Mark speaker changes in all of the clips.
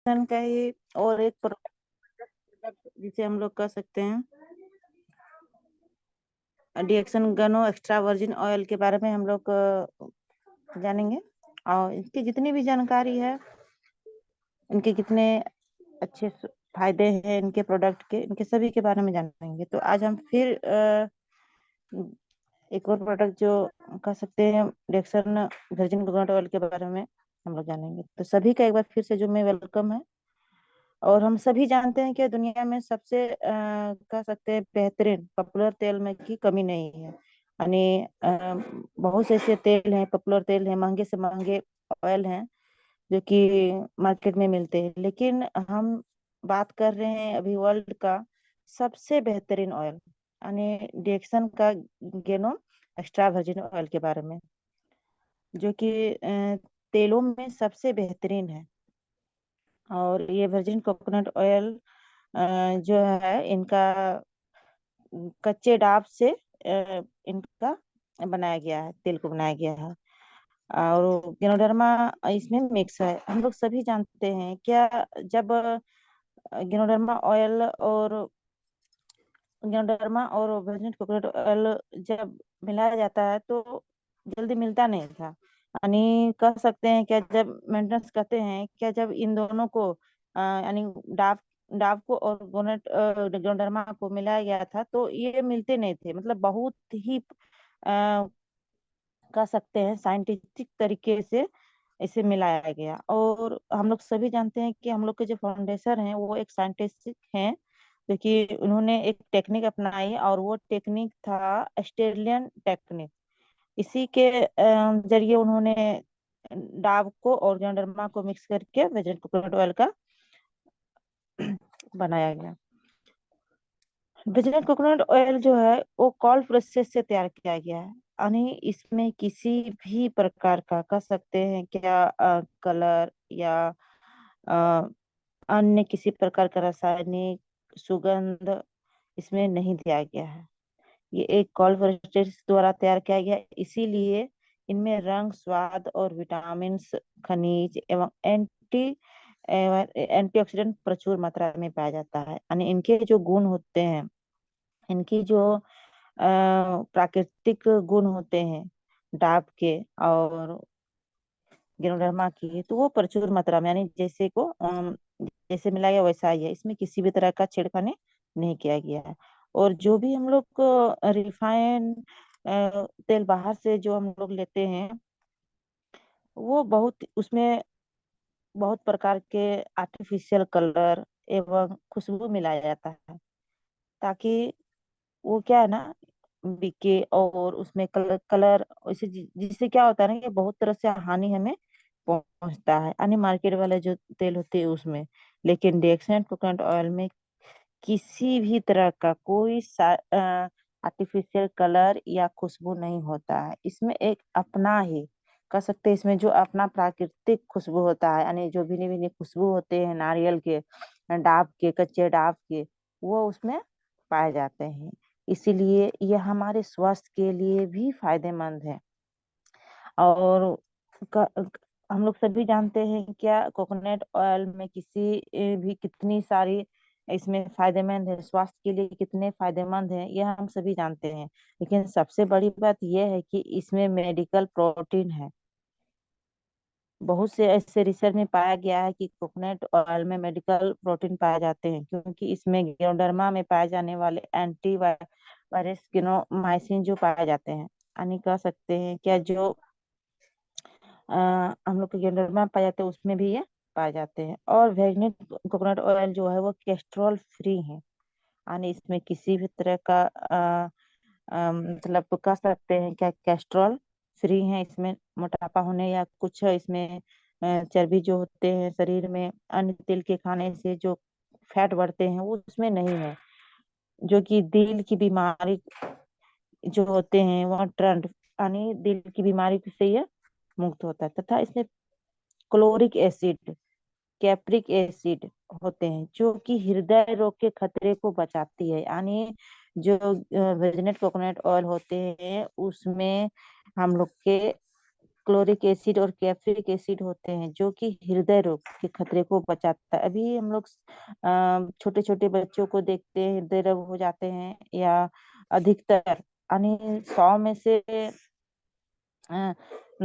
Speaker 1: का ही और एक प्रोडक्ट जिसे हम लोग कह सकते हैं डिएक्सन गनो एक्स्ट्रा वर्जिन ऑयल के बारे में हम लोग जानेंगे। और इसकी जितनी भी जानकारी है, इनके कितने अच्छे फायदे हैं इनके प्रोडक्ट के, इनके सभी के बारे में जानेंगे। तो आज हम फिर एक और प्रोडक्ट जो कह सकते हैं डिएक्सन वर्जिन कोकोनट ऑयल के बारे में हम लोग जानेंगे। तो सभी का एक बार फिर से जो मैं वेलकम है। और हम सभी जानते हैं कि दुनिया में सबसे कह सकते हैं बेहतरीन पॉपुलर तेल में की कमी नहीं है। यानी बहुत से ऐसे तेल हैं, पॉपुलर तेल हैं, महंगे से महंगे ऑयल हैं जो कि मार्केट में मिलते हैं। लेकिन हम बात कर रहे हैं अभी वर्ल्ड का सबसे बेहतरीन ऑयल यानी डिएक्सन का गेनो एक्स्ट्रा वर्जिन ऑयल के बारे में, जो कि तेलों में सबसे बेहतरीन है। और ये वर्जिन कोकोनट ऑयल जो है इनका कच्चे डाब से इनका बनाया गया है, तेल को बनाया गया है। और गेनोडर्मा इसमें मिक्स है। हम लोग सभी जानते हैं क्या, जब गेनोडर्मा ऑयल और गेनोडर्मा और वर्जिन कोकोनट ऑयल जब मिलाया जाता है तो जल्दी मिलता नहीं था। यानी कह सकते हैं क्या, जब मेंटेनेंस कहते हैं क्या, जब इन दोनों को यानी डाब डाब को और गेनोडर्मा को मिलाया गया था तो ये मिलते नहीं थे। मतलब बहुत ही कह सकते हैं साइंटिफिक तरीके से इसे मिलाया गया। और हम लोग सभी जानते हैं कि हम लोग के जो फाउंडेशन हैं वो एक साइंटिस्टिक हैं, क्योंकि उन्होंने एक टेक्निक अपनाई और वो टेक्निक था ऑस्ट्रेलियन टेक्निक। इसी के जरिए उन्होंने डाब को और गेंडरमा को मिक्स करके वेजिटेबल कोकोनट ऑयल का बनाया गया। वेजिटेबल कोकोनट ऑयल जो है वो कोल्ड प्रोसेस से तैयार किया गया है। यानी इसमें किसी भी प्रकार का कह सकते हैं क्या कलर या अ, अन्य किसी प्रकार का रासायनिक सुगंध इसमें नहीं दिया गया है। ये एक कोल्ड प्रोसेस द्वारा तैयार किया गया, इसीलिए इनमें रंग, स्वाद और विटामिन, खनिज एवं एंटीऑक्सीडेंट प्रचुर मात्रा में पाया जाता है। यानी इनके जो गुण होते हैं, इनकी जो प्राकृतिक गुण होते हैं डाब के और गेनोडर्मा की, तो वो प्रचुर मात्रा में यानी जैसे मिलाया गया वैसा ही है। इसमें किसी भी तरह का छेड़खानी नहीं किया गया है। और जो भी हम लोग रिफाइन तेल बाहर से जो हम लोग लेते हैं, वो बहुत उसमें बहुत प्रकार के आर्टिफिशियल कलर एवं खुशबू मिलाया जाता है, ताकि वो क्या है ना बिके। और उसमें कलर कलर जिससे क्या होता है ना कि बहुत तरह से हानि हमें पहुंचता है, यानी मार्केट वाले जो तेल होते हैं उसमें। लेकिन डेक्सामेट कोकोनट ऑयल में किसी भी तरह का कोई आर्टिफिशियल कलर या खुशबू नहीं होता है। इसमें एक अपना ही कह सकते हैं, इसमें जो अपना प्राकृतिक खुशबू होता है, यानी जो भिन्न भिन्न खुशबू होते हैं नारियल के, डाब के, कच्चे डाब के, वो उसमें पाए जाते हैं। इसीलिए यह हमारे स्वास्थ्य के लिए भी फायदेमंद है। और हम लोग सभी जानते हैं क्या, कोकोनट ऑयल में भी कितनी सारी इसमें फायदेमंद है, स्वास्थ्य के लिए कितने फायदेमंद है, यह हम सभी जानते हैं। लेकिन सबसे बड़ी बात यह है कि इसमें मेडिकल प्रोटीन है। बहुत से ऐसे रिसर्च में पाया गया है कि कोकोनट ऑयल में मेडिकल प्रोटीन पाए जाते हैं, क्योंकि इसमें गेनोडर्मा में पाए जाने वाले एंटी वायरस गेनोमाइसिन जो पाए जाते हैं। यानी कह सकते हैं क्या, जो हम लोग के गेनोडर्मा पाए जाते हैं उसमें भी ये पाए जाते हैं। और वेगनेट कोकोनट ऑयल जो है वो कोलेस्ट्रॉल फ्री है। यानी इसमें किसी भी तरह का मतलब कह सकते हैं क्या, कोलेस्ट्रॉल फ्री है। इसमें मोटापा होने या कुछ इसमें चर्बी जो होते हैं शरीर में अन्य तेल के खाने से जो फैट बढ़ते हैं वो उसमें नहीं है, जो कि दिल की बीमारी जो होते हैं वह ट्रंड यानी दिल की बीमारी से ये मुक्त होता है। तथा इसमें क्लोरिक एसिड, कैप्रिक एसिड होते हैं जो कि हृदय रोग के खतरे को बचाती है। यानी जो वेजिनेट कोकोनट ऑयल होते हैं उसमें हम लोग के क्लोरिक एसिड और कैप्रिक एसिड होते हैं, जो कि हृदय रोग के खतरे को बचाता है। अभी हम लोग छोटे छोटे बच्चों को देखते हैं, हृदय रोग हो जाते हैं, या अधिकतर यानी 100 में से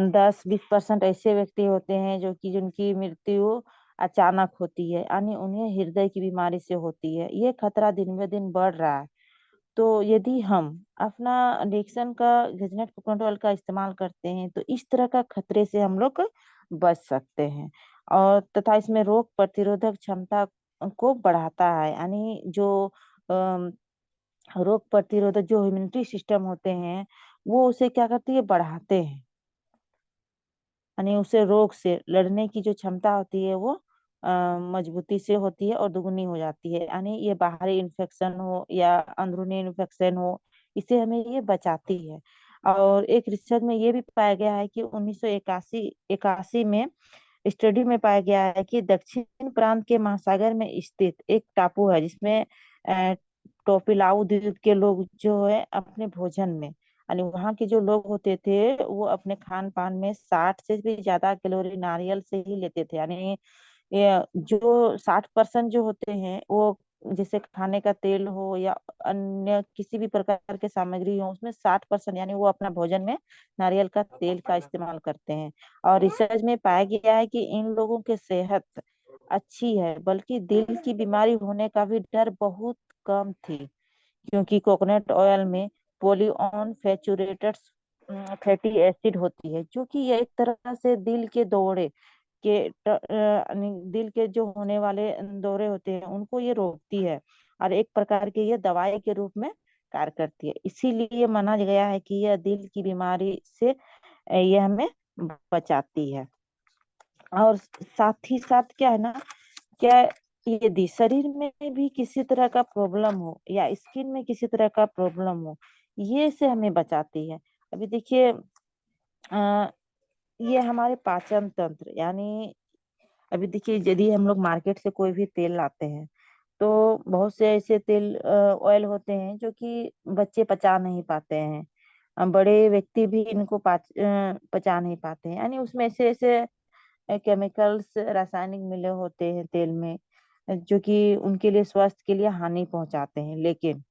Speaker 1: 10-20% ऐसे व्यक्ति होते हैं जो कि जिनकी मृत्यु अचानक होती है, यानी उन्हें हृदय की बीमारी से होती है। ये खतरा दिन ब दिन बढ़ रहा है। तो यदि हम अपना डेक्सन का गजनेट कोकोनट ऑयल का इस्तेमाल करते हैं तो इस तरह का खतरे से हम लोग बच सकते हैं। और तथा इसमें रोग प्रतिरोधक क्षमता को बढ़ाता है, यानी जो अम, रोग प्रतिरोधक जो इम्यूनिटी सिस्टम होते हैं वो उसे क्या करती है, बढ़ाते हैं। यानी उसे रोग से लड़ने की जो क्षमता होती है वो मजबूती से होती है और दुगनी हो जाती है। यानी ये बाहरी इन्फेक्शन हो या अंदरूनी इन्फेक्शन हो, इसे हमें ये बचाती है। और एक रिसर्च में ये भी पाया गया है कि 1981 81 में स्टडी में पाया गया है कि दक्षिण प्रांत के महासागर में स्थित एक टापू है, जिसमें अ, टोपिलाऊ द्वीप के लोग जो है अपने भोजन में, यानी वहाँ के जो लोग होते थे वो अपने खान पान में 60 से भी ज्यादा कैलोरी नारियल से ही लेते थे। यानी ये जो 60% जो होते हैं वो जैसे खाने का तेल हो या अन्य किसी भी प्रकार के सामग्री हो, उसमें 60% यानी वो अपना भोजन में नारियल का तेल का इस्तेमाल करते हैं। और रिसर्च में पाया गया है कि इन लोगों की सेहत अच्छी है, बल्कि दिल की बीमारी होने का भी डर बहुत कम थी, क्योंकि कोकोनट ऑयल में पॉलीअनसैचुरेटेड फैटी एसिड होती है, जो कि ये एक तरह से दिल के दौरे के यानी दिल के जो होने वाले दौरे होते हैं उनको ये रोकती है, और एक प्रकार की ये दवाई के रूप में कार्य करती है। इसीलिए माना गया है कि यह दिल की बीमारी से ये हमें बचाती है। और साथ ही साथ क्या है ना, क्या यदि शरीर में भी किसी तरह का प्रॉब्लम हो या स्किन में किसी तरह का प्रॉब्लम हो, ये से हमें बचाती है। अभी देखिए ये हमारे पाचन तंत्र, यानी अभी देखिए यदि हम लोग मार्केट से कोई भी तेल लाते हैं तो बहुत से ऐसे तेल ऑयल होते हैं जो कि बच्चे पचा नहीं पाते हैं। बड़े व्यक्ति भी इनको पचा नहीं पाते हैं, यानी उसमें ऐसे ऐसे केमिकल्स रासायनिक मिले होते हैं तेल में, जो कि उनके लिए स्वास्थ्य के लिए हानि पहुंचाते हैं। लेकिन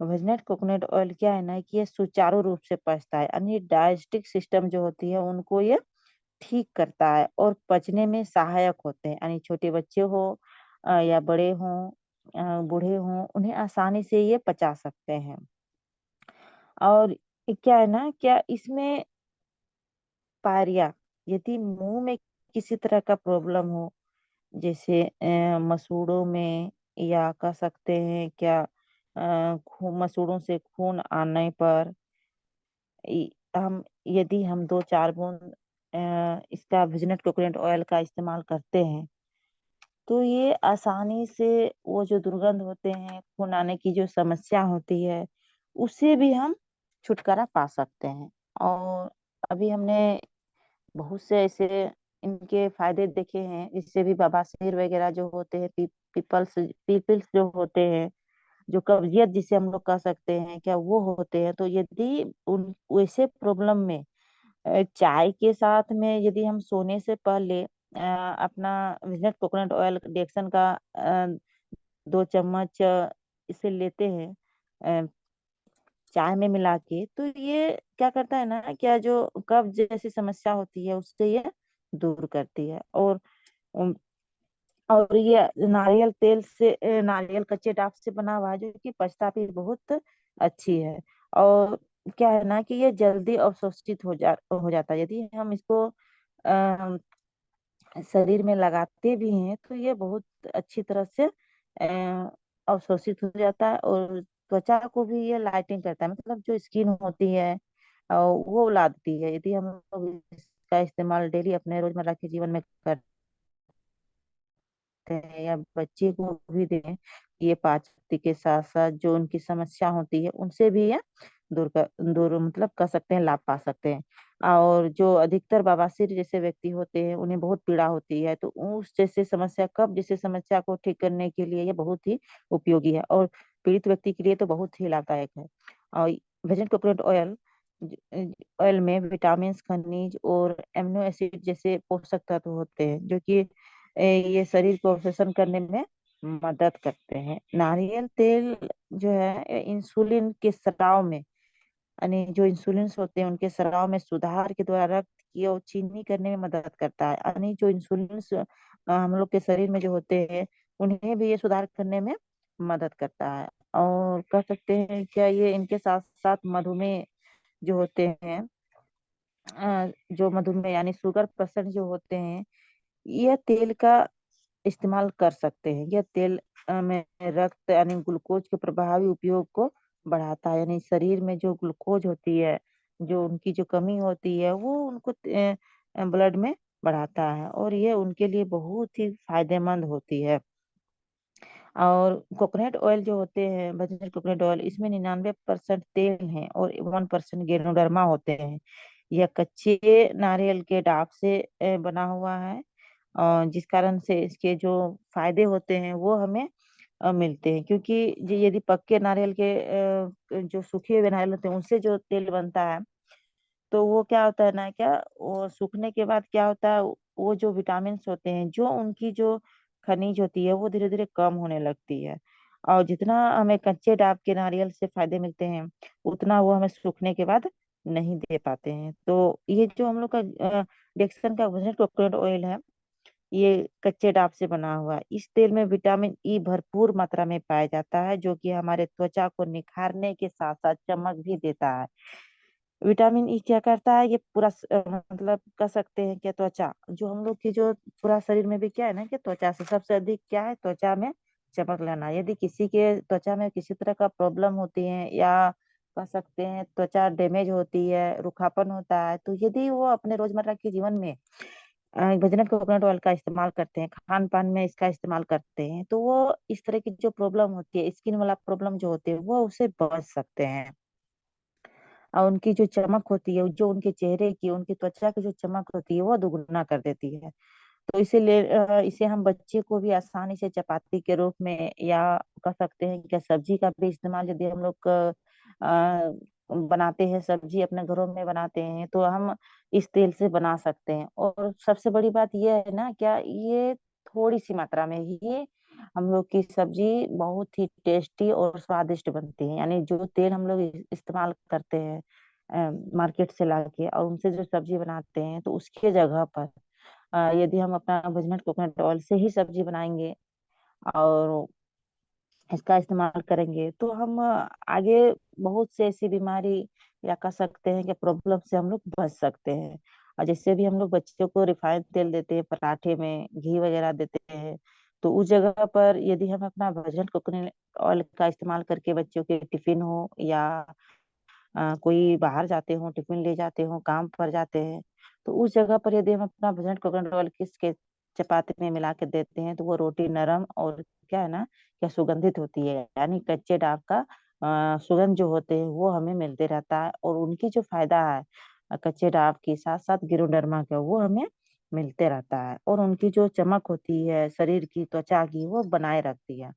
Speaker 1: वेजनेट कोकोनट ऑयल क्या है ना कि ये सुचारू रूप से पचता है, यानी डाइजेस्टिक सिस्टम जो होती है उनको ये ठीक करता है और पचने में सहायक होते हैं। यानी छोटे बच्चे हो या बड़े हों, बूढ़े हों, उन्हें आसानी से ये पचा सकते हैं। और क्या है ना, क्या इसमें पायरिया, यदि मुंह में किसी तरह का प्रॉब्लम हो, जैसे मसूड़ों में, या कह सकते हैं क्या मसूड़ों से खून आने पर, हम यदि हम 2-4 बूंद इसका विजनेट कोकोनट ऑयल का इस्तेमाल करते हैं तो ये आसानी से वो जो दुर्गंध होते हैं, खून आने की जो समस्या होती है, उससे भी हम छुटकारा पा सकते हैं। और अभी हमने बहुत से ऐसे इनके फायदे देखे हैं, इससे भी बवासीर वगैरह जो होते हैं, पीपल्स जो होते हैं, जो कब्जियत जिसे हम लोग कह सकते हैं क्या, वो होते हैं। तो यदि उन वैसे प्रॉब्लम में चाय के साथ में यदि हम सोने से पहले अपना विजनेट कोकोनट ऑयल डेक्सन का 2 चम्मच इसे लेते हैं अ, चाय में मिला के, तो ये क्या करता है ना, क्या जो कब्ज जैसी समस्या होती है उससे ये दूर करती है। उम, और ये नारियल तेल से नारियल कच्चे डाब से बना हुआ है, जो कि पचता भी बहुत अच्छी है। और क्या है ना कि ये जल्दी अवशोषित हो जाता है। यदि हम इसको अ, शरीर में लगाते भी हैं तो ये बहुत अच्छी तरह से अवशोषित हो जाता है, और त्वचा को भी ये लाइटिंग करता है, मतलब जो स्किन होती है वो लाती है। यदि हम लोग इसका इस्तेमाल डेली अपने रोजमर्रा के जीवन में करते हैं या बच्चे को भी दें, ये पाचन के साथ साथ जो उनकी समस्या होती है उनसे भी ये दूर मतलब कर सकते हैं, लाभ पा सकते हैं। और जो अधिकतर बवासीर जैसे व्यक्ति होते हैं उन्हें बहुत पीड़ा होती है, तो उस जैसे समस्या, कब जैसे समस्या को ठीक करने के लिए ये बहुत ही उपयोगी है, और पीड़ित व्यक्ति के लिए तो बहुत ही लाभदायक है। और वेजिटेबल कोकोनट ऑयल ऑयल में विटामिन, खनिज और एमिनो एसिड जैसे पोषक तत्व होते हैं, जो कि ये शरीर को अवशोषण करने में मदद करते हैं। नारियल तेल जो है इंसुलिन के स्राव में, यानी जो इंसुलिन होते हैं उनके स्राव में सुधार के द्वारा रक्त की और चीनी करने में मदद करता है। यानी जो इंसुलिन हम लोग के शरीर में जो होते हैं उन्हें भी ये सुधार करने में मदद करता है। और कह सकते हैं क्या ये इनके साथ साथ मधुमेह जो होते हैं, जो मधुमेह यानी शुगर पेशेंट जो होते हैं, यह तेल का इस्तेमाल कर सकते हैं। यह तेल में रक्त यानी ग्लूकोज के प्रभावी उपयोग को बढ़ाता है, यानी शरीर में जो ग्लूकोज होती है, जो उनकी जो कमी होती है वो उनको ब्लड में बढ़ाता है, और ये उनके लिए बहुत ही फायदेमंद होती है। और कोकोनट ऑयल जो होते हैं, वर्जिन कोकोनट ऑयल, इसमें 99% तेल है और 1% गेनोडर्मा होते हैं। यह कच्चे नारियल के डाब से बना हुआ है, और जिस कारण से इसके जो फायदे होते हैं वो हमें मिलते हैं। क्योंकि यदि पक्के नारियल के जो सूखे हुए नारियल होते हैं उनसे जो तेल बनता है, तो वो क्या होता है ना, क्या वो सूखने के बाद क्या होता है, वो जो विटामिन होते हैं, जो उनकी जो खनिज होती है वो धीरे धीरे कम होने लगती है। और जितना हमें कच्चे डाब के नारियल से फायदे मिलते हैं, उतना वो हमें सूखने के बाद नहीं दे पाते हैं। तो ये जो हम लोग का डेक्सन का वर्जिन कोकोनट ऑयल है, ये कच्चे डाब से बना हुआ है। इस तेल में विटामिन ई भरपूर मात्रा में पाया जाता है, जो कि हमारे त्वचा को निखारने के साथ साथ चमक भी देता है। विटामिन ई क्या करता है, ये पूरा मतलब कह सकते हैं कि त्वचा जो हम लोग की जो पूरा शरीर में भी क्या है ना, कि त्वचा से सबसे अधिक क्या है, त्वचा में चमक लाना। यदि किसी के त्वचा में किसी तरह का प्रॉब्लम होती है, या कह सकते हैं त्वचा डैमेज होती है, रूखापन होता है, तो यदि वो अपने रोजमर्रा के जीवन में बजनट कोकोनट ऑयल का इस्तेमाल करते हैं, खान पान में इसका इस्तेमाल करते हैं, तो वो इस तरह की जो प्रॉब्लम होती है, स्किन वाला प्रॉब्लम जो होते हैं, वो उससे बच सकते हैं। और उनकी जो चमक होती है, जो उनके चेहरे की, उनकी त्वचा की जो चमक होती है वो दुगुना कर देती है। तो इसे हम बच्चे को भी आसानी से चपाती के रूप में, या कह सकते हैं कि सब्जी का भी इस्तेमाल, यदि हम लोग बनाते हैं सब्जी अपने घरों में बनाते हैं, तो हम इस तेल से बना सकते हैं। और सबसे बड़ी बात यह है ना, क्या ये थोड़ी सी मात्रा में ही हम लोग की सब्जी बहुत ही टेस्टी और स्वादिष्ट बनती है। यानी जो तेल हम लोग इस्तेमाल करते हैं मार्केट से लाके, और उनसे जो सब्जी बनाते हैं, तो उसके जगह पर यदि हम अपना वेजिटेबल कोकोनट ऑयल से ही सब्जी बनाएंगे और इसका इस्तेमाल करेंगे, तो हम आगे बहुत से ऐसी बीमारी, या कह सकते हैं कि प्रॉब्लम से हम लोग बच सकते हैं। और जैसे भी हम लोग बच्चों को रिफाइंड तेल देते हैं, पराठे में घी वगैरह देते हैं, तो उस जगह पर यदि हम अपना वर्जिन कोकोनट ऑयल का इस्तेमाल करके बच्चों के टिफिन हो, या कोई बाहर जाते हो, टिफिन ले जाते हो, काम पर जाते हैं, तो उस जगह पर यदि हम अपना भुजन कोकोनट ऑयल किस के चपाती में मिला के देते हैं, तो वो रोटी नरम और क्या है ना, क्या सुगंधित होती है। यानी कच्चे डाब का सुगंध जो होते हैं वो हमें मिलते रहता है, और उनकी जो फायदा है कच्चे डाब के साथ साथ गिरोडर्मा का, वो हमें मिलते रहता है, और उनकी जो चमक होती है शरीर की, त्वचा की, वो बनाए रखती है।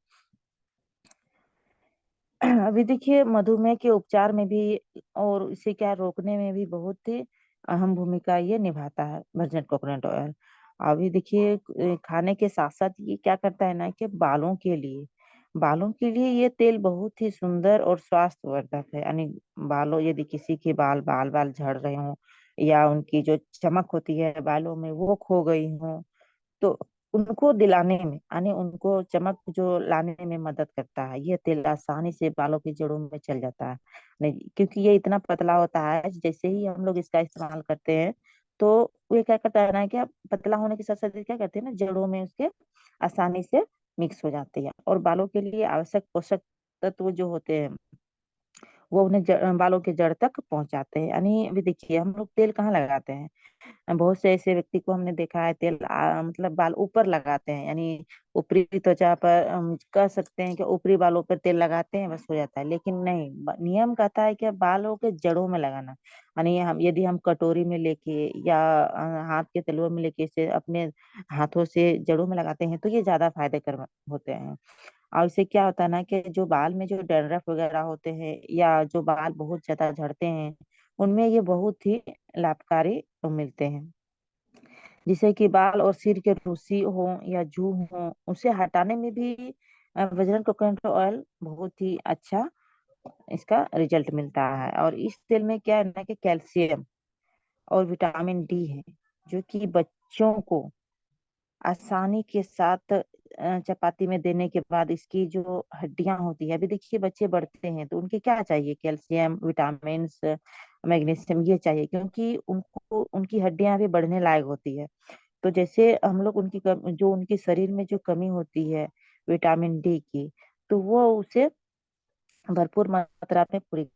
Speaker 1: अभी देखिए मधुमेह के उपचार में भी और इसे क्या रोकने में भी बहुत ही अहम भूमिका ये निभाता है वर्जिन कोकोनट ऑयल। अभी देखिए खाने के साथ साथ ये क्या करता है ना, कि बालों के लिए ये तेल बहुत ही सुंदर और स्वास्थ्यवर्धक है। यानी बालों, यदि किसी के बाल बाल झड़ रहे हों, या उनकी जो चमक होती है बालों में वो खो गई हो, तो उनको दिलाने में, यानी उनको चमक जो लाने में मदद करता है। ये तेल आसानी से बालों की जड़ों में चल जाता है, नहीं क्योंकि ये इतना पतला होता है। जैसे ही हम लोग इसका इस्तेमाल करते हैं, तो ये क्या करता है ना, क्या पतला होने के साथ साथ ये क्या करते हैं ना, जड़ों में उसके आसानी से मिक्स हो जाती है, और बालों के लिए आवश्यक पोषक तत्व जो होते हैं वो उन्हें बालों के जड़ तक पहुंचाते हैं। यानी अभी देखिए हम लोग तेल कहाँ लगाते हैं, बहुत से ऐसे व्यक्ति को हमने देखा है तेल मतलब बाल ऊपर लगाते हैं, यानी ऊपरी त्वचा पर कह सकते हैं कि ऊपरी बालों पर तेल लगाते हैं, बस हो जाता है। लेकिन नहीं, नियम कहता है कि बालों के जड़ों में लगाना। यानी हम यदि हम कटोरी में लेके, या हाथ के तलुओं में लेके इसे अपने हाथों से जड़ों में लगाते हैं, तो ये ज्यादा फायदे कर होते हैं। और इससे क्या होता है ना, कि जो बाल में जो डैंड्रफ वगैरह होते हैं, या जो बाल बहुत ज्यादा झड़ते हैं, उनमें ये बहुत ही लाभकारी मिलते हैं। जिसे कि बाल और सिर के रूसी हो या जूं हो, उसे हटाने में भी बजरंग कोकोनट ऑयल बहुत ही अच्छा इसका रिजल्ट मिलता है। और इस तेल में क्या है ना कि कैल्शियम और विटामिन डी है, जो कि बच्चों को आसानी के साथ चपाती में देने के बाद इसकी जो हड्डियां होती है, अभी देखिए बच्चे बढ़ते हैं तो उनके क्या चाहिए, कैल्शियम, विटामिन, मैग्नीशियम, ये चाहिए, क्योंकि उनको उनकी हड्डियां भी बढ़ने लायक होती है। तो जैसे हम लोग जो उनके शरीर में जो कमी होती है विटामिन डी की, तो वो उसे भरपूर मात्रा में पूरी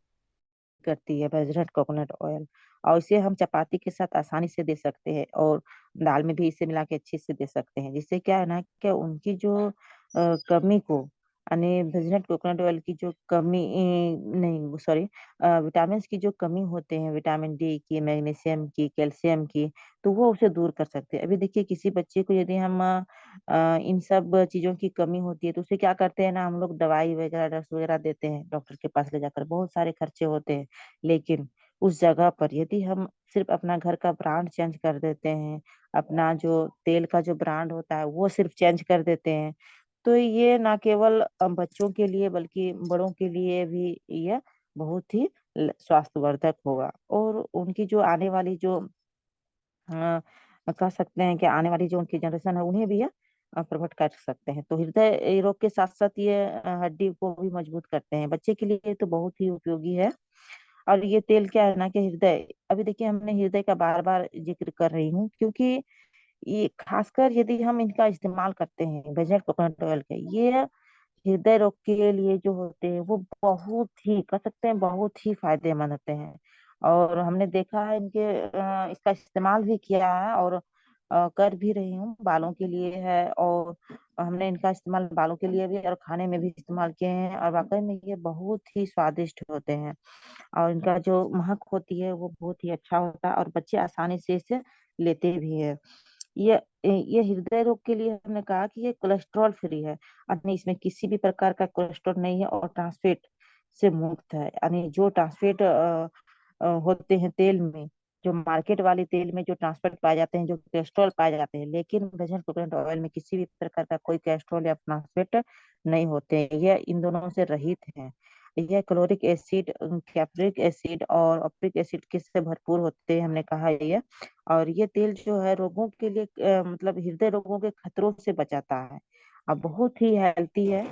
Speaker 1: करती है बजरंग कोकोनट ऑयल। और इसे हम चपाती के साथ आसानी से दे सकते हैं, और दाल में भी इसे मिला के अच्छे से दे सकते हैं। जिससे क्या है ना कि उनकी जो कमी को, यानी बजरंग कोकोनट ऑयल की जो कमी, नहीं सॉरी, विटामिन की जो कमी होते हैं, विटामिन डी की, मैग्नीशियम की, कैल्शियम की, तो वो उसे दूर कर सकते हैं। अभी देखिए किसी बच्चे को यदि हम इन सब चीजों की कमी होती है तो उसे क्या करते हैं ना, हम लोग दवाई वगैरह, ड्रग्स वगैरह देते हैं डॉक्टर के पास ले जाकर, बहुत सारे खर्चे होते हैं। लेकिन उस जगह पर यदि हम सिर्फ अपना घर का ब्रांड चेंज कर देते हैं, अपना जो तेल का जो ब्रांड होता है वो सिर्फ चेंज कर देते हैं, तो ये ना केवल बच्चों के लिए बल्कि बड़ों के लिए भी ये बहुत ही स्वास्थ्यवर्धक होगा। और उनकी जो आने वाली जो कह सकते हैं कि आने वाली जो उनकी जनरेशन है उन्हें भी ये प्रभावित कर सकते हैं। तो हृदय रोग के साथ साथ ये हड्डी को भी मजबूत करते हैं। बच्चे के लिए तो बहुत ही उपयोगी है। और ये तेल क्या है ना कि हृदय, अभी देखिए हमने हृदय का बार बार जिक्र कर रही हूँ, क्योंकि ये खासकर यदि हम इनका इस्तेमाल करते हैं बजरंग कोकोनट ऑयल का, ये हृदय रोग के लिए जो होते हैं वो बहुत ही, कह सकते हैं बहुत ही फायदेमंद होते हैं। और हमने देखा है इनके इसका इस्तेमाल भी किया है, और कर भी रही हूँ, बालों के लिए है, और हमने इनका इस्तेमाल बालों के लिए भी और खाने में भी इस्तेमाल किए हैं, और वाकई में ये बहुत ही स्वादिष्ट होते हैं। और इनका जो महक होती है वो बहुत ही अच्छा होता है, और बच्चे आसानी से इसे लेते भी है। ये हृदय रोग के लिए हमने कहा कि ये कोलेस्ट्रॉल फ्री है, यानी इसमें किसी भी प्रकार का कोलेस्ट्रॉल नहीं है, और ट्रांसफैट से मुक्त है। यानी जो ट्रांसफैट होते हैं तेल में, जो मार्केट वाले तेल में जो ट्रांसफैट पाए जाते हैं, जो कोलेस्ट्रॉल पाए जाते हैं, लेकिन वेजिटेबल कोकोनट ऑयल में किसी भी प्रकार का कोई कोलेस्ट्रॉल या ट्रांसफैट नहीं होते हैं। यह इन दोनों से रहित है। यह क्लोरिक एसिड, कैप्रिक एसिड और ऑप्रिक एसिड के से भरपूर होते हैं, हमने कहा ये। और ये तेल जो है रोगों के लिए, मतलब हृदय रोगों के खतरों से बचाता है, और बहुत ही हेल्थी है।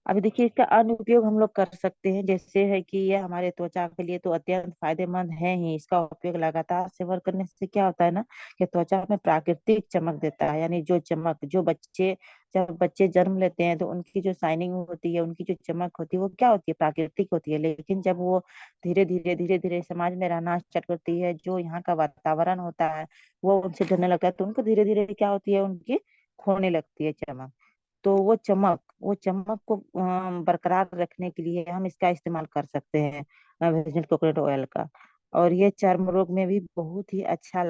Speaker 1: अभी देखिए इसका अन्य उपयोग हम लोग कर सकते हैं, जैसे है कि ये हमारे त्वचा के लिए तो अत्यंत फायदेमंद है ही। इसका उपयोग लगातार सेवन करने से क्या होता है ना कि त्वचा में प्राकृतिक चमक देता है। यानी जो चमक, जो बच्चे, जब बच्चे जन्म लेते हैं तो उनकी जो शाइनिंग होती है, उनकी जो चमक होती है, वो क्या होती है, प्राकृतिक होती है। लेकिन जब वो धीरे धीरे समाज में रहना स्टार्ट करती है, जो यहाँ का वातावरण होता है वो उनसे ढलने लगता है, तो उनको धीरे धीरे क्या होती है, उनकी खोने लगती है चमक। तो वो चमक को बरकरार रखने के लिए हम इसका इस्तेमाल कर सकते हैं, वेजिटेबल कोकोनट ऑयल का। और ये चर्म रोग में भी बहुत ही अच्छा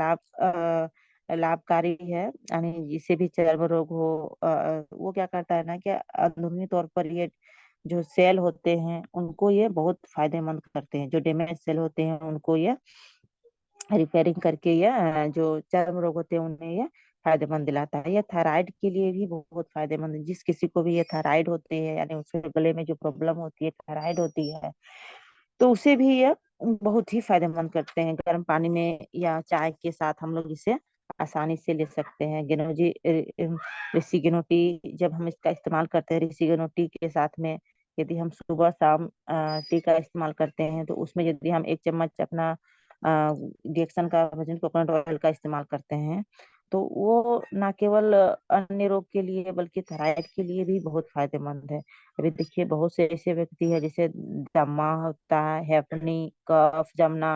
Speaker 1: लाभकारी है। यानी जिसे भी चर्म रोग हो, वो क्या करता है ना कि अंदरूनी तौर पर ये जो सेल होते हैं उनको ये बहुत फायदेमंद करते हैं। जो डैमेज सेल होते हैं उनको ये रिपेयरिंग करके या जो चर्म रोग होते हैं उन्हें ये फायदेमंद दिलाता है। यह थायराइड के लिए भी बहुत फायदेमंद है। जिस किसी को भी ये थायराइड होते हैं, यानी उसके गले में जो प्रॉब्लम होती है, थायराइड होती है, तो उसे भी ये बहुत ही फायदेमंद करते हैं। गर्म पानी में या चाय के साथ हम लोग इसे आसानी से ले सकते हैं। ऋषि गिनोटी, जब हम इसका इस्तेमाल करते हैं ऋषि गिनोटी के साथ में, यदि हम सुबह शाम टी का इस्तेमाल करते हैं, तो उसमें यदि हम 1 चम्मच अपना डिएक्सन का, वर्जिन कोकोनट ऑयल का इस्तेमाल करते हैं, तो वो ना केवल अन्य रोग के लिए बल्कि थायराइड के लिए भी बहुत फायदेमंद है। अभी देखिए बहुत से ऐसे व्यक्ति है जिसे दमा होता है, हेपनी, कफ जमना,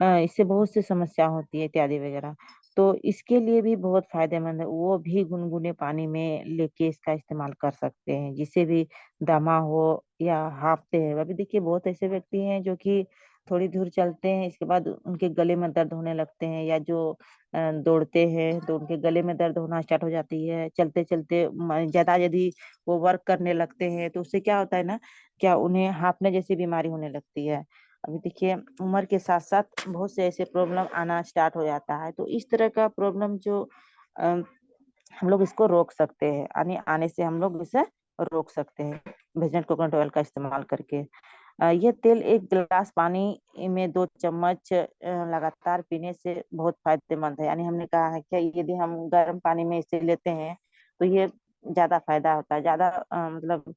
Speaker 1: इससे बहुत सी समस्या होती है इत्यादि वगैरह। तो इसके लिए भी बहुत फायदेमंद है, वो भी गुनगुने पानी में लेके इसका इस्तेमाल कर सकते हैं, जिसे भी दमा हो या हांफते हैं। अभी देखिए बहुत ऐसे व्यक्ति हैं जो कि थोड़ी दूर चलते हैं, इसके बाद उनके गले में दर्द होने लगते हैं, या जो दौड़ते हैं तो उनके गले में दर्द होना स्टार्ट हो जाती है। चलते चलते ज्यादा यदि वो वर्क करने लगते हैं तो उससे क्या होता है ना, क्या उन्हें हांफने जैसी बीमारी होने लगती है। अभी देखिए, उम्र के साथ साथ बहुत से ऐसे प्रॉब्लम आना स्टार्ट हो जाता है। तो इस तरह का प्रॉब्लम जो हम लोग इसको रोक सकते हैं, यानी आने से हम लोग इसे रोक सकते हैं वेजिटेबल कोकोनट ऑयल का इस्तेमाल करके। ये तेल एक गिलास पानी में 2 चम्मच लगातार पीने से बहुत फायदेमंद है। यानी हमने कहा है कि यदि हम गर्म पानी में इसे लेते हैं तो ये ज्यादा फायदा होता है, ज्यादा मतलब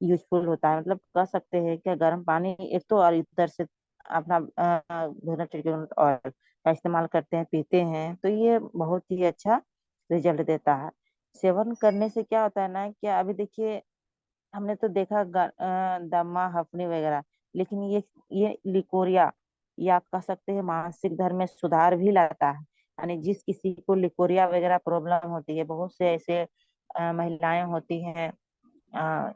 Speaker 1: यूजफुल होता है। मतलब कह सकते हैं कि गर्म पानी एक तो, और इधर से अपना कोकोनट ऑयल का इस्तेमाल करते हैं, पीते हैं, तो ये बहुत ही अच्छा रिजल्ट देता है। सेवन करने से क्या होता है ना, कि अभी देखिए हमने तो देखा दमा, हफनी वगैरह, लेकिन ये लिकोरिया, या कह सकते हैं मानसिक धर्म में सुधार भी लाता है। यानी जिस किसी को लिकोरिया वगैरह प्रॉब्लम होती है, बहुत से ऐसे महिलाएं होती हैं, अ,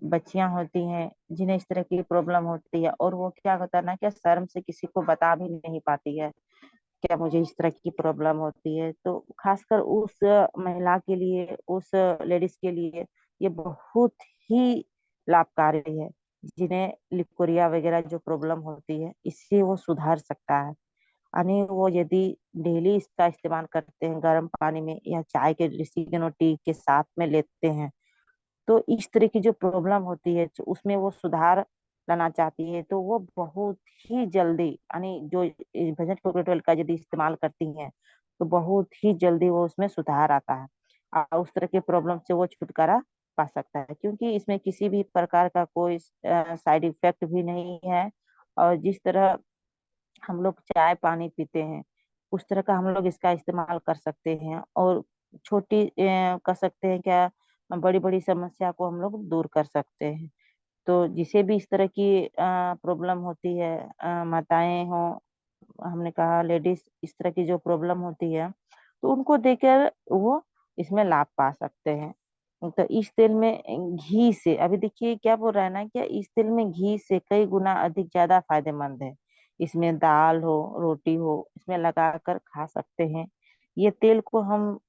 Speaker 1: बच्चियां होती हैं जिन्हें इस तरह की प्रॉब्लम होती है, और वो क्या होता है ना, कि शर्म से किसी को बता भी नहीं पाती है क्या मुझे इस तरह की प्रॉब्लम होती है। तो खासकर उस महिला के लिए, उस लेडीज के लिए ये बहुत ही लाभकारी है, जिन्हें लिकोरिया वगैरह जो प्रॉब्लम होती है, इससे वो सुधार सकता है। यानी वो यदि डेली इसका इस्तेमाल करते हैं गर्म पानी में, या चाय के रिसीजन टी के साथ में लेते हैं, तो इस तरह की जो प्रॉब्लम होती है तो उसमें वो सुधार लाना चाहती है, तो वो बहुत ही जल्दी, यानी जो भजन कोकोटल का यदि इस्तेमाल करती हैं तो बहुत ही जल्दी वो उसमें सुधार आता है, और उस तरह के प्रॉब्लम से वो छुटकारा पा सकता है, क्योंकि इसमें किसी भी प्रकार का कोई साइड इफेक्ट भी नहीं है। और जिस तरह हम लोग चाय पानी पीते हैं, उस तरह का हम लोग इसका इस्तेमाल कर सकते हैं, और छोटी कर सकते हैं क्या, बड़ी बड़ी समस्या को हम लोग दूर कर सकते हैं। तो जिसे भी इस तरह की प्रॉब्लम होती है, माताएं हो, हमने कहा लेडीज, इस तरह की जो प्रॉब्लम होती है, तो उनको देकर वो इसमें लाभ पा सकते हैं। तो इस तेल में घी से, अभी देखिए क्या बोल रहा है ना, कि इस तेल में घी से कई गुना अधिक ज्यादा फायदेमंद है। इसमें दाल हो, रोटी हो, इसमें लगाकर खा सकते हैं। ये तेल को हम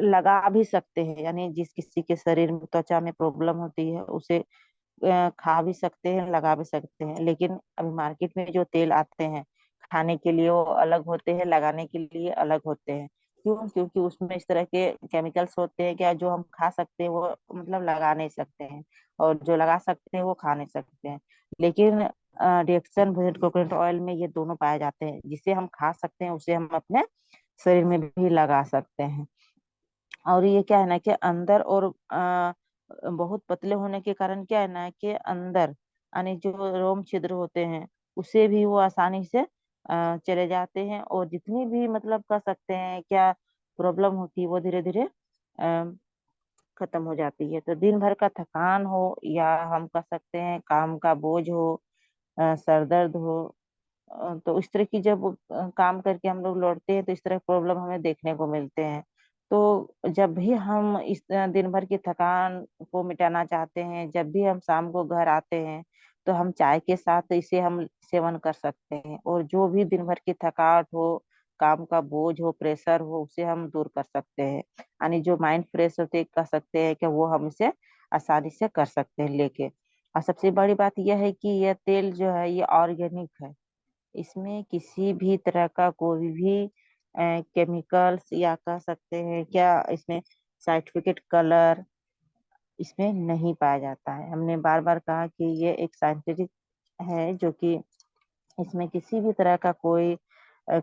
Speaker 1: लगा भी सकते हैं, यानी जिस किसी के शरीर में त्वचा में प्रॉब्लम होती है उसे खा भी सकते हैं, लगा भी सकते हैं। लेकिन अभी मार्केट में जो तेल आते हैं खाने के लिए, वो अलग होते हैं, लगाने के लिए अलग होते हैं। क्यों? क्योंकि उसमें इस तरह के केमिकल्स होते हैं क्या, जो हम खा सकते हैं वो मतलब लगा नहीं सकते हैं, और जो लगा सकते हैं वो खा नहीं सकते हैं। लेकिन रिएक्शन वर्जिन कोकोनट ऑयल में ये दोनों पाए जाते हैं, जिसे हम खा सकते हैं उसे हम अपने शरीर में भी लगा सकते हैं। और ये क्या है ना, कि अंदर और बहुत पतले होने के कारण क्या है ना, कि अंदर यानी जो रोम छिद्र होते हैं उसे भी वो आसानी से चले जाते हैं, और जितनी भी मतलब कह सकते हैं क्या प्रॉब्लम होती है वो धीरे धीरे खत्म हो जाती है। तो दिन भर का थकान हो, या हम कह सकते हैं काम का बोझ हो, सर दर्द हो, तो इस तरह की जब काम करके हम लोग लौटते हैं तो इस तरह प्रॉब्लम हमें देखने को मिलते हैं। तो जब भी हम इस दिन भर की थकान को मिटाना चाहते हैं, जब भी हम शाम को घर आते हैं, तो हम चाय के साथ इसे हम सेवन कर सकते हैं, और जो भी दिन भर की थकावट हो, काम का बोझ हो, प्रेशर हो, उसे हम दूर कर सकते हैं। यानी जो माइंड फ्रेश होते कह सकते हैं कि वो हम इसे आसानी से कर सकते हैं लेके। और सबसे बड़ी बात यह है कि यह तेल जो है ये ऑर्गेनिक है। इसमें किसी भी तरह का कोई भी केमिकल्स, या कह सकते हैं क्या, इसमें सर्टिफिकेट कलर इसमें नहीं पाया जाता है। हमने बार बार कहा कि ये एक साइंटिफिक है, जो कि इसमें किसी भी तरह का कोई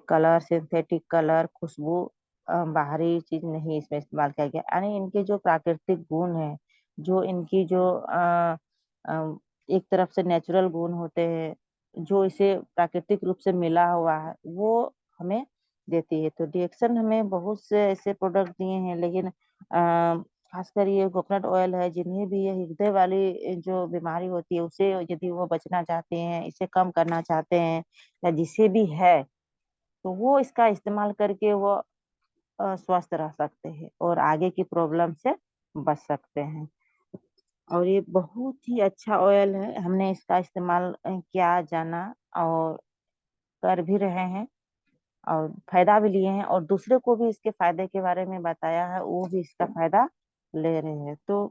Speaker 1: कलर, सिंथेटिक कलर, खुशबू, बाहरी चीज नहीं इसमें इस्तेमाल किया गया। यानी इनके जो प्राकृतिक गुण है, जो इनकी जो अ, एक तरफ से नेचुरल गुण होते हैं, जो इसे प्राकृतिक रूप से मिला हुआ है, वो हमें देती है। तो डिएक्सन हमें बहुत से ऐसे प्रोडक्ट दिए हैं, लेकिन खासकर ये कोकोनट ऑयल है, जिन्हें भी ये हृदय वाली जो बीमारी होती है उसे यदि वो बचना चाहते हैं, इसे कम करना चाहते हैं, या जिसे भी है, तो वो इसका इस्तेमाल करके वो स्वस्थ रह सकते हैं और आगे की प्रॉब्लम से बच सकते हैं। और ये बहुत ही अच्छा ऑयल है, हमने इसका इस्तेमाल किया जाना और कर भी रहे हैं और फायदा भी लिए हैं, और दूसरे को भी इसके फायदे के बारे में बताया है, वो भी इसका फायदा ले रहे हैं। तो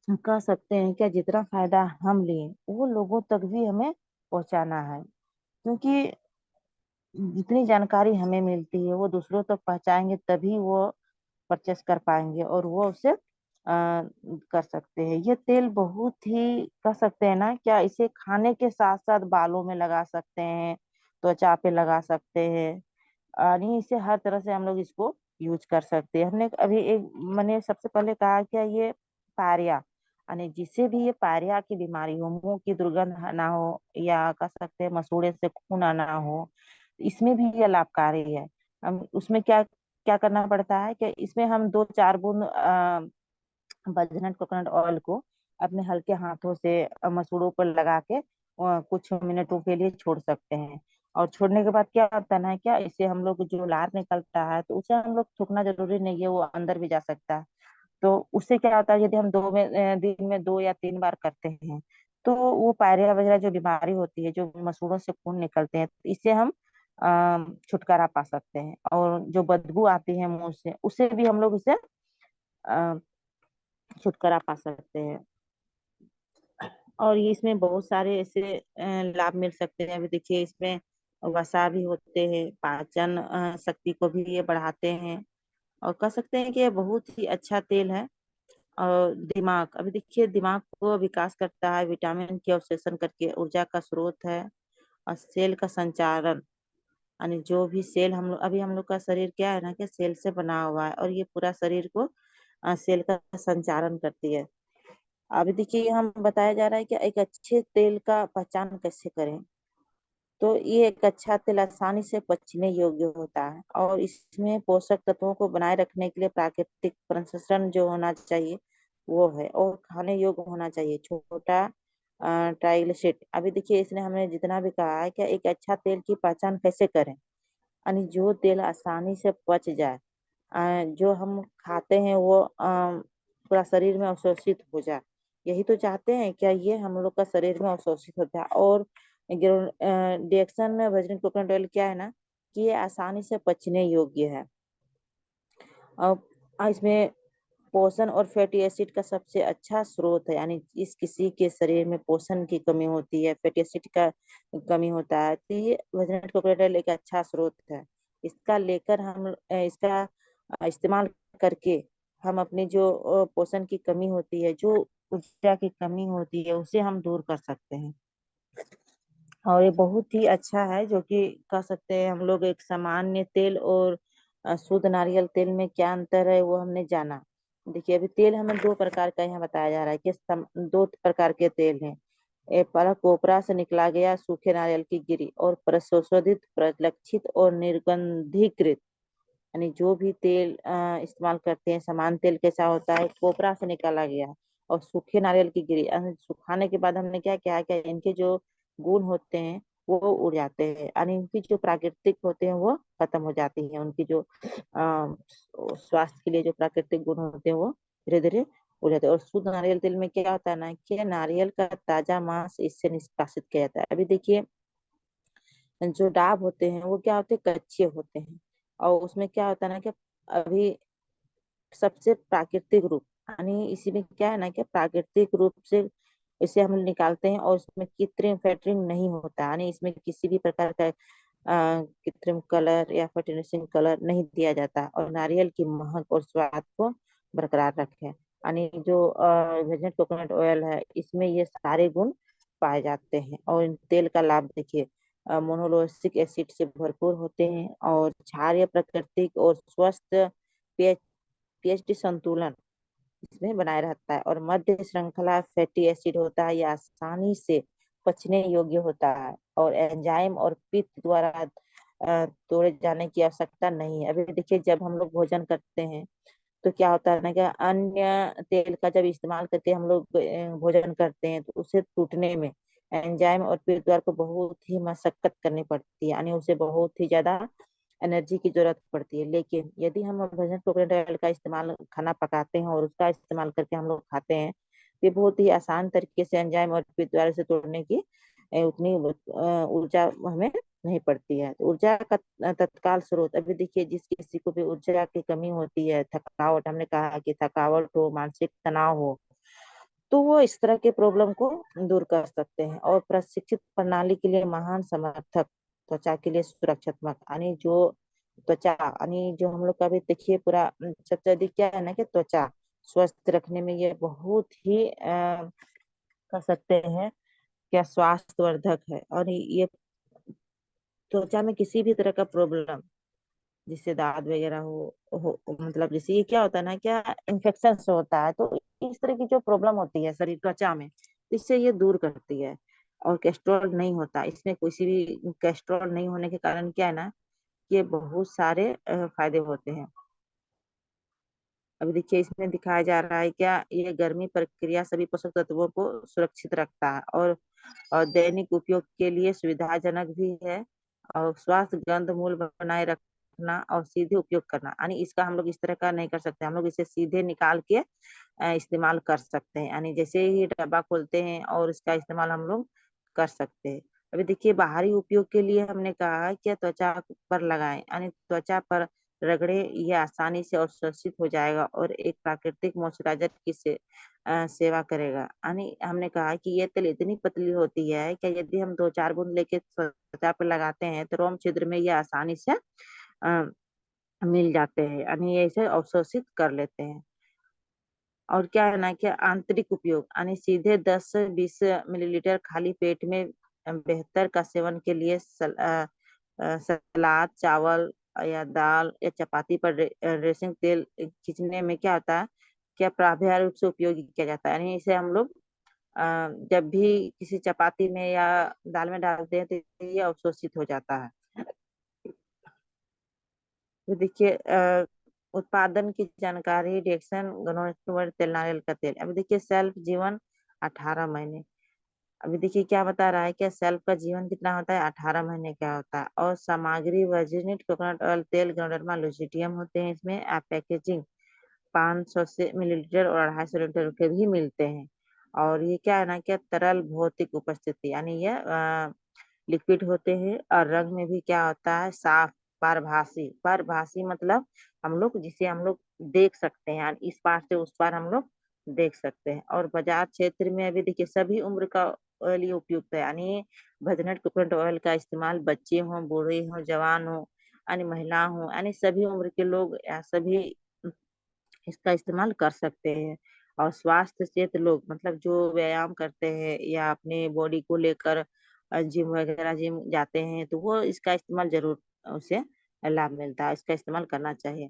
Speaker 1: हम कह सकते हैं कि जितना फायदा हम लिए वो लोगों तक भी हमें पहुंचाना है, क्योंकि जितनी जानकारी हमें मिलती है वो दूसरों तक पहुंचाएंगे तभी वो परचेस कर पाएंगे और वो उसे कर सकते हैं। ये तेल बहुत ही कह सकते हैं ना, क्या इसे खाने के साथ साथ बालों में लगा सकते हैं, त्वचा पे लगा सकते हैं, और ये इसे हर तरह से हम लोग इसको यूज कर सकते हैं। हमने अभी एक मैंने सबसे पहले कहा क्या, ये पायरिया यानी जिसे भी ये पायरिया की बीमारी हो, मुंह की दुर्गंध ना हो, या कह सकते हैं मसूड़े से खून आना हो, इसमें भी ये लाभकारी है। हम उसमें क्या क्या करना पड़ता है कि इसमें हम 2-4 बूंद बजरंग कोकोनट ऑयल को अपने हल्के हाथों से मसूड़ों पर लगा के कुछ मिनटों के लिए छोड़ सकते हैं। और छोड़ने के बाद क्या होता है ना, क्या इसे हम लोग जो लार निकलता है तो उसे हम लोग थूकना जरूरी नहीं है, वो अंदर भी जा सकता है। तो उससे क्या होता है, यदि हम दिन में 2 या 3 बार करते हैं तो वो पायरिया वगैरह जो बीमारी होती है, जो मसूड़ों से खून निकलते हैं, तो इससे हम छुटकारा पा सकते हैं। और जो बदबू आती है मुंह से, उससे भी हम लोग उसे अ, छुटकारा पा सकते हैं। और ये इसमें बहुत सारे ऐसे लाभ मिल सकते हैं। अभी देखिए इसमें वसा भी होते हैं, पाचन शक्ति को भी ये बढ़ाते हैं, और कह सकते हैं कि ये बहुत ही अच्छा तेल है। और दिमाग, अभी देखिए दिमाग को विकास करता है, विटामिन की अवशोषण करके ऊर्जा का स्रोत है, और सेल का संचालन, यानी जो भी सेल हम लोग का शरीर क्या है ना कि सेल से बना हुआ है, और ये पूरा शरीर को सेल का संचालन करती है। अभी देखिए हम बताया जा रहा है कि एक अच्छे तेल का पहचान कैसे करें। तो ये एक अच्छा तेल आसानी से पचने योग्य होता है, और इसमें पोषक तत्वों को बनाए रखने के लिए प्राकृतिक प्रसंस्करण जो होना चाहिए वो है, और खाने योग्य होना चाहिए। छोटा ट्राइग्लिसराइड, अभी देखिए इसने हमने जितना भी कहा है कि एक अच्छा तेल की पहचान कैसे करें, यानी जो तेल आसानी से पच जाए, जो हम खाते हैं वो पूरा शरीर में अवशोषित हो जाए। यही तो चाहते हैं क्या, ये हम लोग का शरीर में अवशोषित होता है। और डिएक्शन में वर्जिन कोकोनट ऑयल क्या है ना, कि ये आसानी से पचने योग्य है। और इसमें पोषण और फैटी एसिड का सबसे अच्छा स्रोत है, यानी इस किसी के शरीर में पोषण की कमी होती है, फैटी एसिड का कमी होता है, तो ये वर्जिन कोकोनट ऑयल एक अच्छा स्रोत है। इसका लेकर हम इसका इस्तेमाल करके हम अपनी जो पोषण की कमी होती है, जो ऊर्जा की कमी होती है, उसे हम दूर कर सकते हैं। और ये बहुत ही अच्छा है, जो कि कह सकते हैं हम लोग एक सामान्य तेल और शुद्ध नारियल तेल में क्या अंतर है वो हमने जाना। देखिए अभी तेल हमें 2 प्रकार का यहाँ बताया जा रहा है कि 2 प्रकार के तेल हैं। पहला कोपरा से निकला गया सूखे नारियल की गिरी, और प्रशोधित प्रलक्षित और निर्गंधीकृत, यानी जो भी तेल इस्तेमाल करते हैं, समान तेल कैसा होता है, कोपरा से निकाला गया और सूखे नारियल की गिरी, यानी सुखाने के बाद हमने क्या किया कि इनके जो गुण होते हैं वो उड़ जाते हैं, यानी इनकी जो प्राकृतिक होते हैं वो खत्म हो जाती है, उनकी जो स्वास्थ्य के लिए जो प्राकृतिक गुण होते हैं वो धीरे धीरे उड़ जाते हैं। और शुद्ध नारियल तेल में क्या होता है ना कि नारियल का ताजा मांस इससे निष्कासित किया जाता है। अभी देखिए जो डाब होते हैं वो क्या होते हैं, कच्चे होते हैं, और उसमें क्या होता है ना कि अभी सबसे प्राकृतिक रूप, यानी इसी में क्या है ना कि प्राकृतिक रूप से इसे हम निकालते हैं, और इसमें कृत्रिम फैक्टरिंग नहीं होता, यानी इसमें किसी भी प्रकार का कृत्रिम कलर या फर्टिलाइजिंग कलर नहीं दिया जाता, और नारियल की महक और स्वाद को बरकरार रखे, यानी जो वर्जिन कोकोनट ऑयल है इसमें ये सारे गुण पाए जाते हैं। और इन तेल का लाभ देखिए, मोनोलोसिक एसिड से भरपूर होते हैं, और क्षारीय प्राकृतिक और स्वस्थ पीएचडी संतुलन इसमें बनाए रहता है, और मध्य श्रृंखला फैटी एसिड होता है, यह आसानी से पचने योग्य होता है, और एंजाइम और पित्त द्वारा तोड़े जाने की आवश्यकता नहीं है। अभी देखिए जब हम लोग भोजन करते हैं तो क्या होता है ना कि अन्य तेल का जब इस्तेमाल करके हम लोग भोजन करते हैं तो उसे टूटने में एंजाइम और पित्त द्वार को बहुत ही मशक्कत करनी पड़ती है, यानी उसे बहुत ही ज्यादा एनर्जी की जरूरत पड़ती है। लेकिन यदि हम वर्जिन कोकोनट ऑयल का इस्तेमाल खाना पकाते हैं और उसका इस्तेमाल करके हम लोग खाते हैं ये बहुत ही आसान तरीके से एंजाइम और पित्त द्वारा से तोड़ने की उतनी ऊर्जा हमें नहीं पड़ती है। तो ऊर्जा का तत्काल स्रोत, अभी देखिए जिस किसी को भी ऊर्जा की कमी होती है, थकावट, हमने कहा कि थकावट हो, मानसिक तनाव हो, तो वो इस तरह के प्रॉब्लम को दूर कर सकते हैं। और प्रशिक्षित प्रणाली के लिए महान समर्थक, त्वचा के लिए सुरक्षात्मक, यानी जो त्वचा, यानी जो हम लोग का भी देखिए पूरा सबसे अधिक क्या है ना कि त्वचा स्वस्थ रखने में ये बहुत ही कह सकते हैं क्या स्वास्थ्यवर्धक है। और ये त्वचा में किसी भी तरह का प्रॉब्लम, जिससे दाद वगैरह हो मतलब जैसे ये क्या होता है ना, क्या इन्फेक्शन से होता है, तो इस तरह की जो प्रॉब्लम होती है शरीर त्वचा में, तो इससे ये दूर करती है। और कैस्ट्रॉल नहीं होता इसमें, किसी भी कैस्ट्रॉल नहीं होने के कारण क्या है ना, ये बहुत सारे फायदे होते हैं। अभी देखिए इसमें दिखाया जा रहा है क्या, ये गर्मी प्रक्रिया सभी पोषक तत्वों को सुरक्षित रखता है, और दैनिक उपयोग के लिए सुविधाजनक भी है। और स्वास्थ्य गंध मूल बनाए रखना और सीधे उपयोग करना, यानी इसका हम लोग इस तरह का नहीं कर सकते, हम लोग इसे सीधे निकाल के इस्तेमाल कर सकते हैं, यानी जैसे ही डब्बा खोलते हैं और इसका इस्तेमाल हम लोग कर सकते हैं। अभी देखिए बाहरी उपयोग के लिए हमने कहा है कि त्वचा पर लगाएं, यानी त्वचा पर रगड़े, ये आसानी से अवशोषित हो जाएगा और एक प्राकृतिक मॉइस्चराइजर की सेवा करेगा। यानी हमने कहा कि ये तेल इतनी पतली होती है कि यदि हम 2-4 बूंद लेके त्वचा पर लगाते हैं तो रोम छिद्र में ये आसानी से अ, मिल जाते हैं, यानी ये इसे अवशोषित कर लेते हैं। और क्या है ना कि आंतरिक उपयोग, यानी सीधे 10 से 20 मिलीलीटर खाली पेट में बेहतर का सेवन के लिए सलाद, चावल या दाल या चपाती पर ड्रेसिंग तेल खींचने में क्या होता है, क्या प्रभावी रूप से उपयोगी किया जाता है, यानी इसे हम लोग जब भी किसी चपाती में या दाल में डालते हैं तो ये अवशोषित हो जाता है। तो देखिए उत्पादन की जानकारी, रिएक्शन, गुणोत्तर, तेल, नारियल का तेल। अभी देखिए सेल्फ जीवन 18 महीने। अभी देखिए क्या बता रहा है, क्या सेल्फ का जीवन कितना होता है, 18 महीने का होता है। और सामग्री वर्जिनिट कोकोनट ऑयल तेल, ग्राउंडरमा लुसिडियम होते हैं इसमें। पैकेजिंग 500 से मिलीलीटर और 250 लीटर के भी मिलते हैं। और ये क्या है ना, क्या तरल भौतिक उपस्थिति, यानी ये लिक्विड होते हैं। और रंग में भी क्या होता है, साफ, पारभासी। पारभासी मतलब हम लोग जिसे हम लोग देख सकते हैं, इस पार से उस पार हम लोग देख सकते हैं। और बाजार क्षेत्र में अभी देखिए सभी उम्र का ऑयल ये उपयुक्त है, यानी भजनट कोकोनट ऑयल का इस्तेमाल बच्चे हों, बूढ़े हों, जवान हों, यानी महिला हों, यानी सभी उम्र के लोग या सभी इसका इस्तेमाल कर सकते हैं। और स्वास्थ्य चेत लोग, मतलब जो व्यायाम करते हैं या अपने बॉडी को लेकर जिम वगैरह जिम जाते हैं, तो वो इसका इस्तेमाल जरूर उसे लाभ मिलता है, इसका इस्तेमाल करना चाहिए।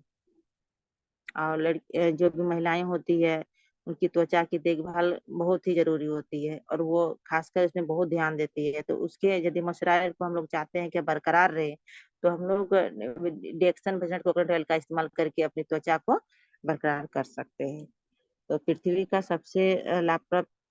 Speaker 1: और जो भी महिलाएं होती है, उनकी त्वचा की देखभाल बहुत ही जरूरी होती है, और वो खासकर इसमें बहुत ध्यान देती है। तो उसके यदि मॉइस्चराइजर को हम लोग चाहते हैं कि बरकरार रहे, तो हम लोग डिएक्सन वर्जिन कोकोनट ऑयल का इस्तेमाल करके अपनी त्वचा को बरकरार कर सकते हैं। तो पृथ्वी का सबसे लाभप्रद